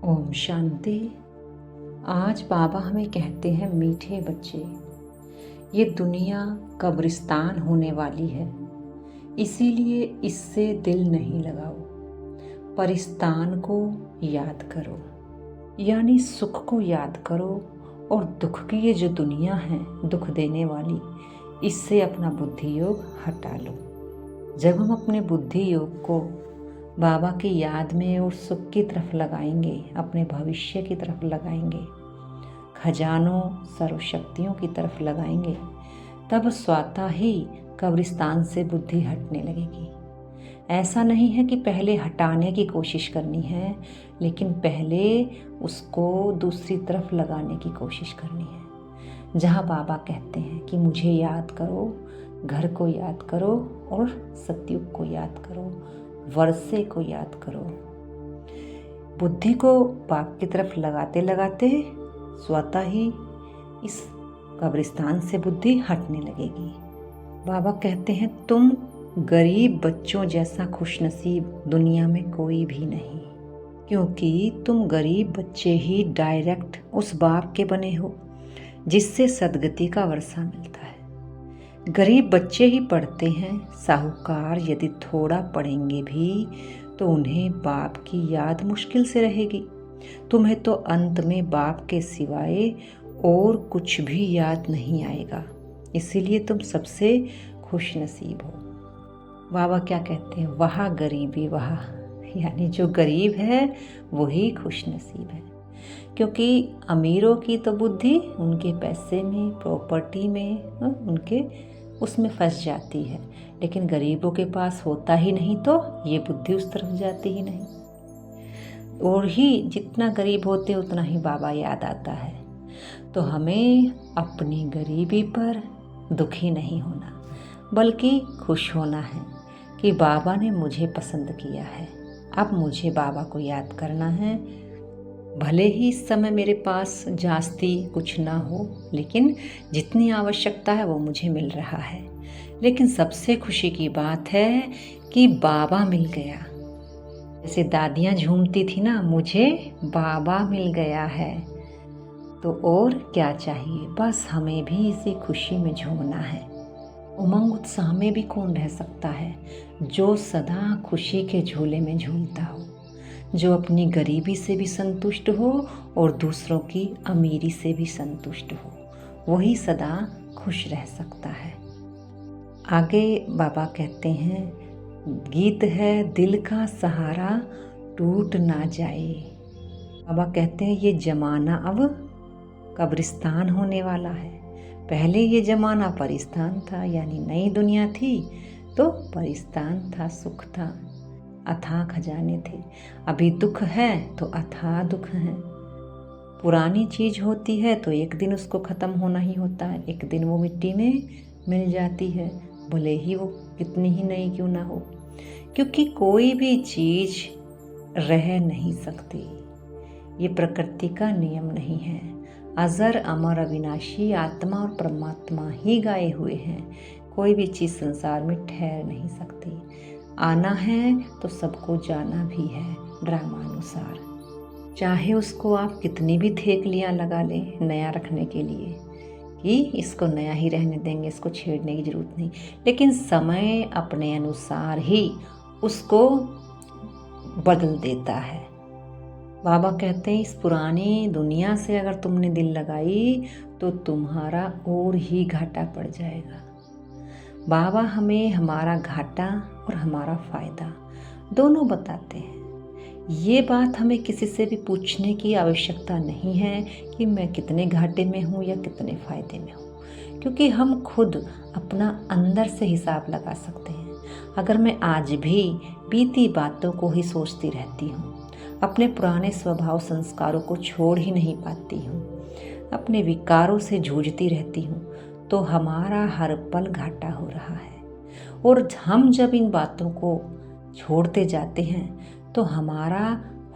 ओम शांति। आज बाबा हमें कहते हैं, मीठे बच्चे, ये दुनिया कब्रिस्तान होने वाली है, इसीलिए इससे दिल नहीं लगाओ। परिस्तान को याद करो, यानी सुख को याद करो, और दुख की ये जो दुनिया है, दुख देने वाली, इससे अपना बुद्धि योग हटा लो। जब हम अपने बुद्धि योग को बाबा की याद में और सुख की तरफ लगाएंगे, अपने भविष्य की तरफ लगाएंगे, खजानों सर्वशक्तियों की तरफ लगाएंगे, तब स्वतः ही कब्रिस्तान से बुद्धि हटने लगेगी। ऐसा नहीं है कि पहले हटाने की कोशिश करनी है, लेकिन पहले उसको दूसरी तरफ लगाने की कोशिश करनी है। जहाँ बाबा कहते हैं कि मुझे याद करो, घर को याद करो और सतयुग को याद करो, वर्षे को याद करो। बुद्धि को बाप की तरफ लगाते लगाते स्वतः ही इस कब्रिस्तान से बुद्धि हटने लगेगी। बाबा कहते हैं, तुम गरीब बच्चों जैसा खुशनसीब दुनिया में कोई भी नहीं, क्योंकि तुम गरीब बच्चे ही डायरेक्ट उस बाप के बने हो जिससे सद्गति का वर्षा मिलता है। गरीब बच्चे ही पढ़ते हैं, साहूकार यदि थोड़ा पढ़ेंगे भी तो उन्हें बाप की याद मुश्किल से रहेगी। तुम्हें तो अंत में बाप के सिवाय और कुछ भी याद नहीं आएगा, इसीलिए तुम सबसे खुश नसीब हो। बाबा क्या कहते हैं, वह गरीबी वह, यानी जो गरीब है वही खुश नसीब है। क्योंकि अमीरों की तो बुद्धि उनके पैसे में, प्रॉपर्टी में, उनके उसमें फंस जाती है, लेकिन गरीबों के पास होता ही नहीं तो ये बुद्धि उस तरफ जाती ही नहीं। और ही जितना गरीब होते उतना ही बाबा याद आता है। तो हमें अपनी गरीबी पर दुखी नहीं होना, बल्कि खुश होना है कि बाबा ने मुझे पसंद किया है। अब मुझे बाबा को याद करना है। भले ही इस समय मेरे पास जास्ती कुछ ना हो, लेकिन जितनी आवश्यकता है वो मुझे मिल रहा है। लेकिन सबसे खुशी की बात है कि बाबा मिल गया। जैसे दादियाँ झूमती थी ना, मुझे बाबा मिल गया है, तो और क्या चाहिए। बस हमें भी इसी खुशी में झूमना है। उमंग उत्साह में भी कौन रह सकता है जो सदा खुशी के झूले में झूलता हो, जो अपनी गरीबी से भी संतुष्ट हो और दूसरों की अमीरी से भी संतुष्ट हो, वही सदा खुश रह सकता है। आगे बाबा कहते हैं, गीत है दिल का सहारा टूट ना जाए। बाबा कहते हैं, ये जमाना अब कब्रिस्तान होने वाला है। पहले ये जमाना परिस्तान था, यानी नई दुनिया थी तो परिस्तान था, सुख था, अथाह खजाने थे। अभी दुख है तो अथाह दुख है। पुरानी चीज होती है तो एक दिन उसको ख़त्म होना ही होता है, एक दिन वो मिट्टी में मिल जाती है, भले ही वो कितनी ही नई क्यों ना हो। क्योंकि कोई भी चीज रह नहीं सकती, ये प्रकृति का नियम नहीं है। अजर अमर अविनाशी आत्मा और परमात्मा ही गाए हुए हैं। कोई भी चीज़ संसार में ठहर नहीं सकती। आना है तो सबको जाना भी है ड्रामानुसार। चाहे उसको आप कितनी भी थेकलियाँ लगा लें नया रखने के लिए कि इसको नया ही रहने देंगे, इसको छेड़ने की ज़रूरत नहीं, लेकिन समय अपने अनुसार ही उसको बदल देता है। बाबा कहते हैं, इस पुरानी दुनिया से अगर तुमने दिल लगाई तो तुम्हारा और ही घाटा पड़ जाएगा। बाबा हमें हमारा घाटा और हमारा फ़ायदा दोनों बताते हैं। ये बात हमें किसी से भी पूछने की आवश्यकता नहीं है कि मैं कितने घाटे में हूँ या कितने फ़ायदे में हूँ, क्योंकि हम खुद अपना अंदर से हिसाब लगा सकते हैं। अगर मैं आज भी बीती बातों को ही सोचती रहती हूँ, अपने पुराने स्वभाव संस्कारों को छोड़ ही नहीं पाती हूँ, अपने विकारों से जूझती रहती हूँ, तो हमारा हर पल घाटा हो रहा है। और हम जब इन बातों को छोड़ते जाते हैं तो हमारा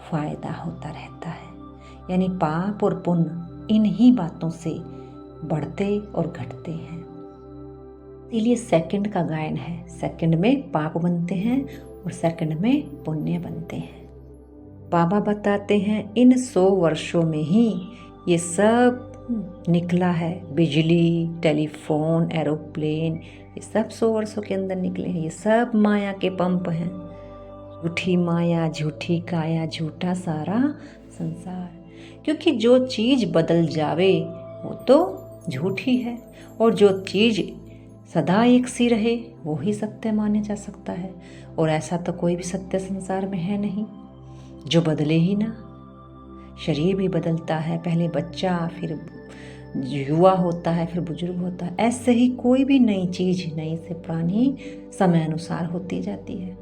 फायदा होता रहता है। यानी पाप और पुण्य इन्हीं बातों से बढ़ते और घटते हैं। इसीलिए सेकंड का गायन है, सेकंड में पाप बनते हैं और सेकंड में पुण्य बनते हैं। बाबा बताते हैं इन 100 वर्षों में ही ये सब निकला है। बिजली, टेलीफोन, एरोप्लेन, ये सब 100 वर्षों के अंदर निकले हैं। ये सब माया के पंप हैं। झूठी माया, झूठी काया, झूठा सारा संसार। क्योंकि जो चीज़ बदल जावे वो तो झूठी है, और जो चीज़ सदा एक सी रहे वो ही सत्य माने जा सकता है। और ऐसा तो कोई भी सत्य संसार में है नहीं जो बदले ही ना। शरीर भी बदलता है, पहले बच्चा, फिर युवा होता है, फिर बुजुर्ग होता है। ऐसे ही कोई भी नई चीज़ नई से पुरानी समय अनुसार होती जाती है,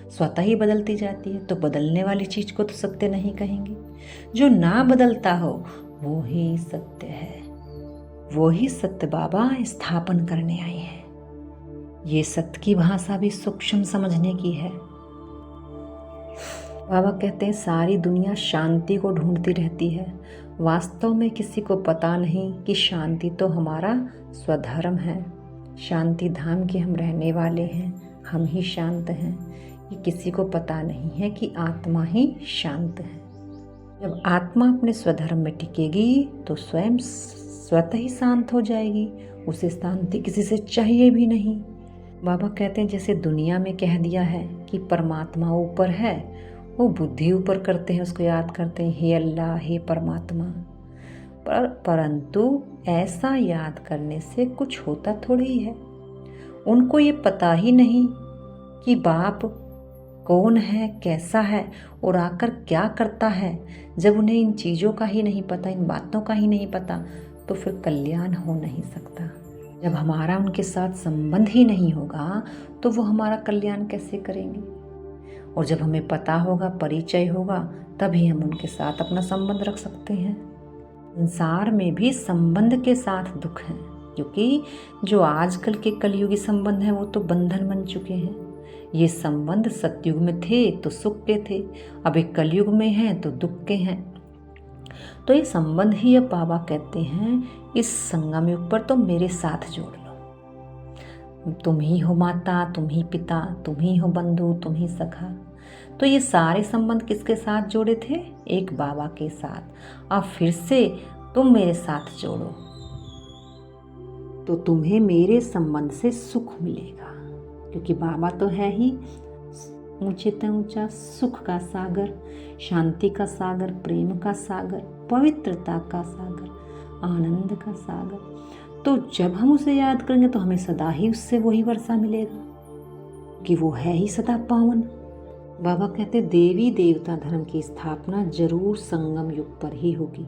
स्वतः ही बदलती जाती है। तो बदलने वाली चीज़ को तो सत्य नहीं कहेंगे। जो ना बदलता हो वो ही सत्य है। वो ही सत्य बाबा स्थापन करने आए हैं। ये सत्य की भाषा भी सूक्ष्म समझने की है। बाबा कहते हैं सारी दुनिया शांति को ढूंढती रहती है। वास्तव में किसी को पता नहीं कि शांति तो हमारा स्वधर्म है। शांति धाम के हम रहने वाले हैं, हम ही शांत हैं। ये किसी को पता नहीं है कि आत्मा ही शांत है। जब आत्मा अपने स्वधर्म में टिकेगी तो स्वयं स्वतः ही शांत हो जाएगी। उसे शांति किसी से चाहिए भी नहीं। बाबा कहते हैं जैसे दुनिया में कह दिया है कि परमात्मा ऊपर है, वो बुद्धि ऊपर करते हैं, उसको याद करते हैं, हे अल्लाह, हे परमात्मा। परंतु ऐसा याद करने से कुछ होता थोड़ी ही है। उनको ये पता ही नहीं कि बाप कौन है, कैसा है और आकर क्या करता है। जब उन्हें इन चीज़ों का ही नहीं पता, इन बातों का ही नहीं पता, तो फिर कल्याण हो नहीं सकता। जब हमारा उनके साथ संबंध ही नहीं होगा तो वो हमारा कल्याण कैसे करेंगे। और जब हमें पता होगा, परिचय होगा, तभी हम उनके साथ अपना संबंध रख सकते हैं। संसार में भी संबंध के साथ दुख है, क्योंकि जो आजकल के कलयुगी संबंध हैं वो तो बंधन बन चुके हैं। ये संबंध सतयुग में थे तो सुख के थे, अब एक कलयुग में हैं तो दुख के हैं। तो ये संबंध ही अब बाबा कहते हैं इस संगम युग पर तो मेरे साथ जोड़ लो। तुम ही हो माता, तुम ही पिता, तुम ही हो बंधु, तुम ही सखा। तो ये सारे संबंध किसके साथ जोड़े थे? एक बाबा के साथ। अब फिर से तुम मेरे साथ जोड़ो तो तुम्हें मेरे संबंध से सुख मिलेगा। क्योंकि बाबा तो है ही ऊंचे से ऊंचा सुख का सागर, शांति का सागर, प्रेम का सागर, पवित्रता का सागर, आनंद का सागर। तो जब हम उसे याद करेंगे तो हमें सदा ही उससे वही वर्षा मिलेगा कि वो है ही सदा पावन। बाबा कहते देवी देवता धर्म की स्थापना जरूर संगम युग पर ही होगी।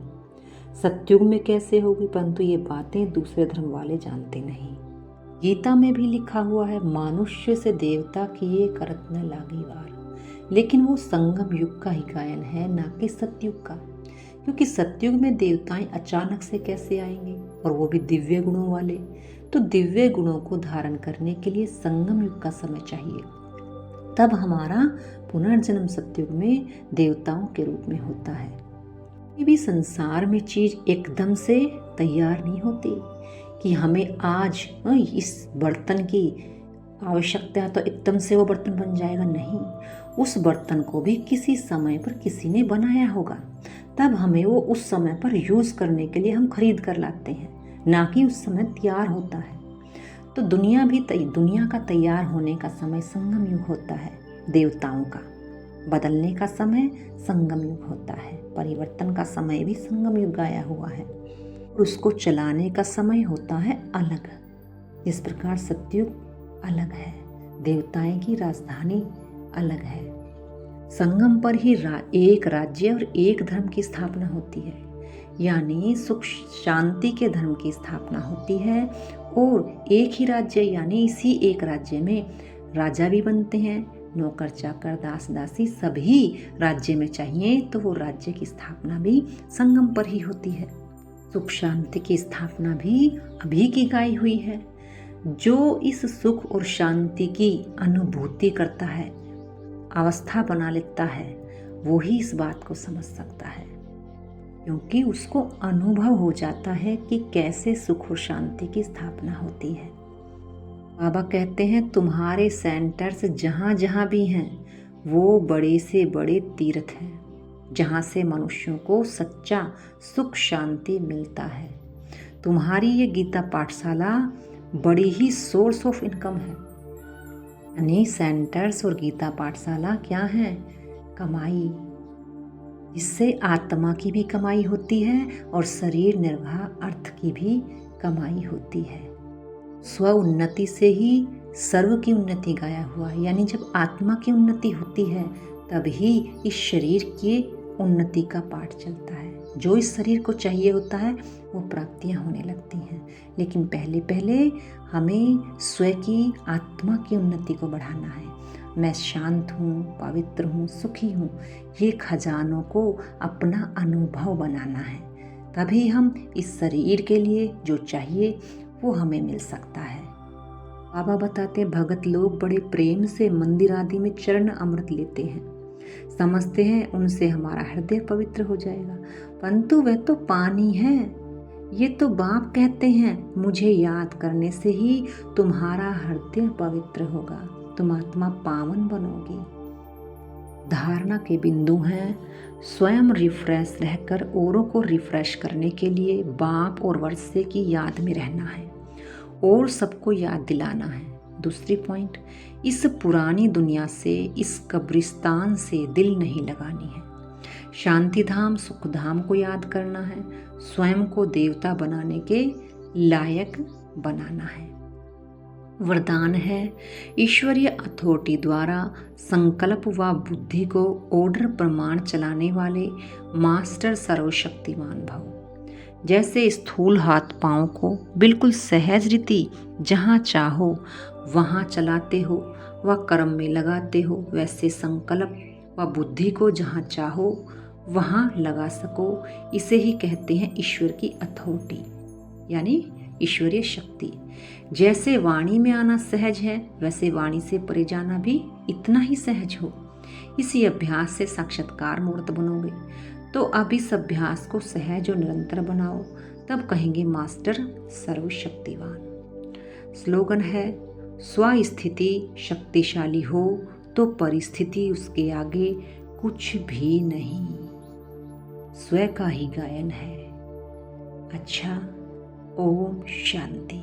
सतयुग में कैसे होगी, परंतु ये बातें दूसरे धर्म वाले जानते नहीं। गीता में भी लिखा हुआ है मनुष्य से देवता किए करत न लागी वार। लेकिन वो संगम युग का ही गायन है, ना कि सतयुग का। क्योंकि सतयुग में देवताएं अचानक से कैसे आएंगे, और वो भी दिव्य गुणों वाले। तो दिव्य गुणों को धारण करने के लिए संगम युग का समय चाहिए। तब हमारा पुनर्जन्म सतयुग में देवताओं के रूप में होता है। ये भी संसार में चीज एकदम से तैयार नहीं होती कि हमें आज इस बर्तन की आवश्यकता है तो एकदम से वो बर्तन बन जाएगा। नहीं, उस बर्तन को भी किसी समय पर किसी ने बनाया होगा, तब हमें वो उस समय पर यूज करने के लिए हम खरीद कर लाते हैं, ना कि उस समय तैयार होता है। तो दुनिया का तैयार होने का समय संगम युग होता है। देवताओं का बदलने का समय संगम युग होता है। परिवर्तन का समय भी संगम युग आया हुआ है। और उसको चलाने का समय होता है अलग। इस प्रकार सतयुग अलग है, देवताएं की राजधानी अलग है। संगम पर ही एक राज्य और एक धर्म की स्थापना होती है, यानी सुख शांति के धर्म की स्थापना होती है। और एक ही राज्य यानी इसी एक राज्य में राजा भी बनते हैं, नौकर चाकर दास दासी सभी राज्य में चाहिए, तो वो राज्य की स्थापना भी संगम पर ही होती है। सुख शांति की स्थापना भी अभी की गाई हुई है। जो इस सुख और शांति की अनुभूति करता है, अवस्था बना लेता है, वो ही इस बात को समझ सकता है, क्योंकि उसको अनुभव हो जाता है कि कैसे सुख और शांति की स्थापना होती है। बाबा कहते हैं तुम्हारे सेंटर्स जहाँ जहाँ भी हैं वो बड़े से बड़े तीर्थ हैं। जहाँ से मनुष्यों को सच्चा सुख शांति मिलता है। तुम्हारी ये गीता पाठशाला बड़ी ही सोर्स ऑफ इनकम है। यानी सेंटर्स और गीता पाठशाला क्या है? कमाई, इससे आत्मा की भी कमाई होती है और शरीर निर्वाह अर्थ की भी कमाई होती है। स्व उन्नति से ही सर्व की उन्नति गाया हुआ है। यानी जब आत्मा की उन्नति होती है तभी इस शरीर की उन्नति का पाठ चलता है। जो इस शरीर को चाहिए होता है वो प्राप्तियां होने लगती हैं, लेकिन पहले पहले हमें स्वयं की आत्मा की उन्नति को बढ़ाना है। मैं शांत हूँ, पवित्र हूँ, सुखी हूँ, ये खजानों को अपना अनुभव बनाना है। तभी हम इस शरीर के लिए जो चाहिए वो हमें मिल सकता है। बाबा बताते हैं, भगत लोग बड़े प्रेम से मंदिर आदि में चरण अमृत लेते हैं, समझते हैं उनसे हमारा हृदय पवित्र हो जाएगा, परंतु वह तो पानी है। ये तो बाप कहते हैं, मुझे याद करने से ही तुम्हारा हृदय पवित्र होगा, तुम आत्मा पावन बनोगी। धारणा के बिंदु हैं, स्वयं रिफ्रेश रहकर औरों को रिफ्रेश करने के लिए बाप और वर्षे की याद में रहना है और सबको याद दिलाना है। दूसरी पॉइंट, इस पुरानी दुनिया से, इस कब्रिस्तान से दिल नहीं लगानी है। शांति धाम, सुख धाम को याद करना है, स्वयं को देवता बनाने के लायक बनाना है। वरदान है, ईश्वरीय अथॉरिटी द्वारा संकल्प व बुद्धि को ऑर्डर प्रमाण चलाने वाले मास्टर सर्वशक्तिमान भव। जैसे स्थूल हाथ पांव को बिल्कुल सहज रीति जहाँ चाहो वहाँ चलाते हो व कर्म में लगाते हो, वैसे संकल्प व बुद्धि को जहाँ चाहो वहाँ लगा सको। इसे ही कहते हैं ईश्वर की अथॉरिटी, यानी ईश्वरीय शक्ति। जैसे वाणी में आना सहज है, वैसे वाणी से परे जाना भी इतना ही सहज हो। इसी अभ्यास से साक्षात्कार मूर्त बनोगे। तो अब इस अभ्यास को सहज और निरंतर बनाओ, तब कहेंगे मास्टर सर्वशक्तिवान। स्लोगन है, स्वस्थिति शक्तिशाली हो तो परिस्थिति उसके आगे कुछ भी नहीं। स्व का ही गायन है। अच्छा, ओम शांति।